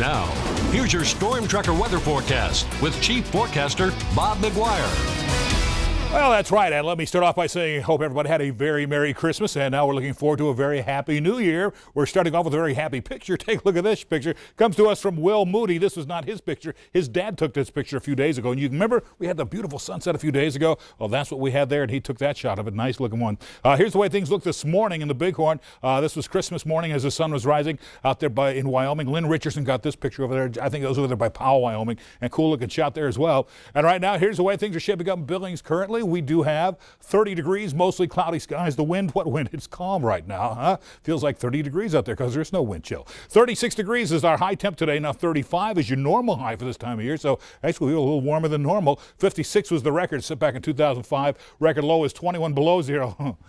Now, here's your Storm Tracker weather forecast with Chief Forecaster Bob McGuire. Well, that's right, and let me start off by saying I hope everybody had a very Merry Christmas, and now we're looking forward to a very Happy New Year. We're starting off with a very happy picture. Take a look at this picture. Comes to us from Will Moody. This was not his picture. His dad took this picture a few days ago, and you remember we had the beautiful sunset a few days ago? Well, that's what we had there, and he took that shot of it. Nice looking one. Here's the way things look this morning in the Bighorn. This was Christmas morning as the sun was rising out there in Wyoming. Lynn Richardson got this picture over there. I think it was over there by Powell, Wyoming, and cool looking shot there as well. And right now, here's the way things are shaping up in Billings currently. We do have 30 degrees, mostly cloudy skies. The wind, what wind? It's calm right now, huh? Feels like 30 degrees out there because there's no wind chill. 36 degrees is our high temp today. Now 35 is your normal high for this time of year, so actually we're a little warmer than normal. 56 was the record set back in 2005. Record low is 21 below zero.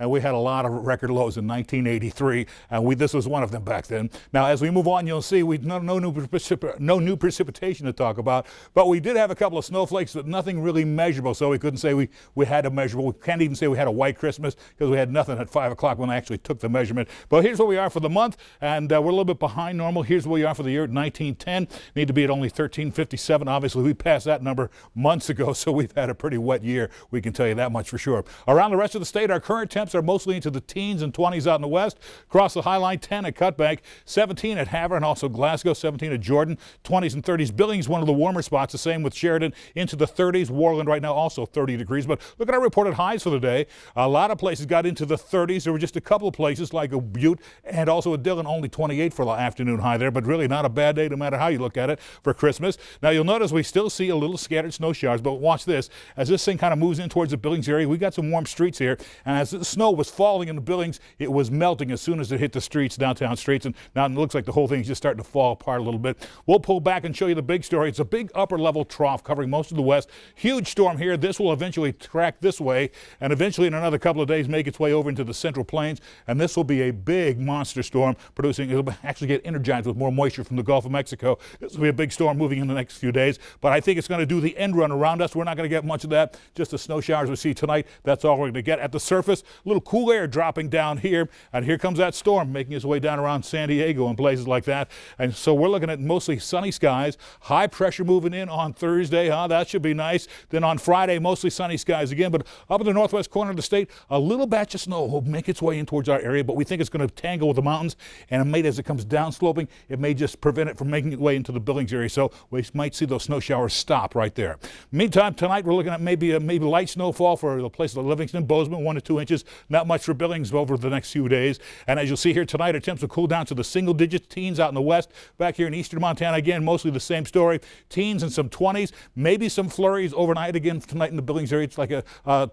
And we had a lot of record lows in 1983, and this was one of them back then. Now, as we move on, you'll see no new precipitation to talk about, but we did have a couple of snowflakes, but nothing really measurable, so we couldn't say we had a measurable. We can't even say we had a white Christmas because we had nothing at 5 o'clock when I actually took the measurement. But here's where we are for the month, and we're a little bit behind normal. Here's where we are for the year at 1910. Need to be at only 1357. Obviously, we passed that number months ago, so we've had a pretty wet year. We can tell you that much for sure. Around the rest of the state, our current temps are mostly into the teens and 20s out in the west. Across the High Line, 10 at Cutbank, 17 at Havre and also Glasgow, 17 at Jordan, 20s and 30s. Billings, one of the warmer spots, the same with Sheridan, into the 30s. Warland right now also 30 degrees. But look at our reported highs for the day. A lot of places got into the 30s. There were just a couple of places like a Butte and also a Dillon, only 28 for the afternoon high there, but really not a bad day no matter how you look at it for Christmas. Now you'll notice we still see a little scattered snow showers, but watch this. As this thing kind of moves in towards the Billings area, we got some warm streets here, and as the snow was falling in the Billings, it was melting as soon as it hit the streets, downtown streets, and now it looks like the whole thing's just starting to fall apart a little bit. We'll pull back and show you the big story. It's a big upper level trough covering most of the west. Huge storm here. This will eventually track this way and eventually in another couple of days make its way over into the central plains, and this will be a big monster storm producing, it'll actually get energized with more moisture from the Gulf of Mexico. This will be a big storm moving in the next few days, but I think it's going to do the end run around us. We're not going to get much of that, just the snow showers we see tonight. That's all we're going to get. At the surface, a little cool air dropping down here, and here comes that storm making its way down around San Diego and places like that. And so we're looking at mostly sunny skies, high pressure moving in on Thursday. That should be nice. Then on Friday, mostly sunny skies again, but up in the northwest corner of the state, a little batch of snow will make its way in towards our area, but we think it's going to tangle with the mountains, and it may, as it comes down sloping, it may just prevent it from making its way into the Billings area, so we might see those snow showers stop right there. Meantime, tonight we're looking at maybe light snowfall for the places like Livingston, Bozeman, 1 to 2 inches. Not much for Billings over the next few days. And as you'll see here tonight, our temps will cool down to the single digits, teens out in the west. Back here in eastern Montana, again, mostly the same story. Teens and some 20s, maybe some flurries overnight again tonight in the Billings area. It's like a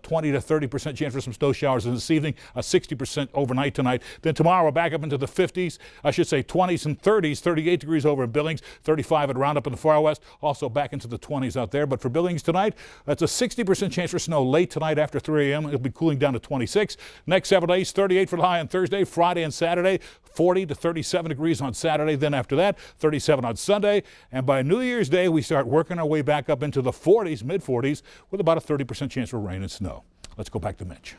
20 to 30% chance for some snow showers this evening, a 60% overnight tonight. Then tomorrow we're back up into the 50s, I should say 20s and 30s, 38 degrees over in Billings, 35 at Roundup in the far west, also back into the 20s out there. But for Billings tonight, that's a 60% chance for snow late tonight after 3 a.m. It'll be cooling down to 26. Next several days, 38 for the high on Thursday, Friday and Saturday, 40 to 37 degrees on Saturday. Then after that, 37 on Sunday. And by New Year's Day, we start working our way back up into the 40s, mid 40s, with about a 30% chance for rain and snow. Let's go back to Mitch.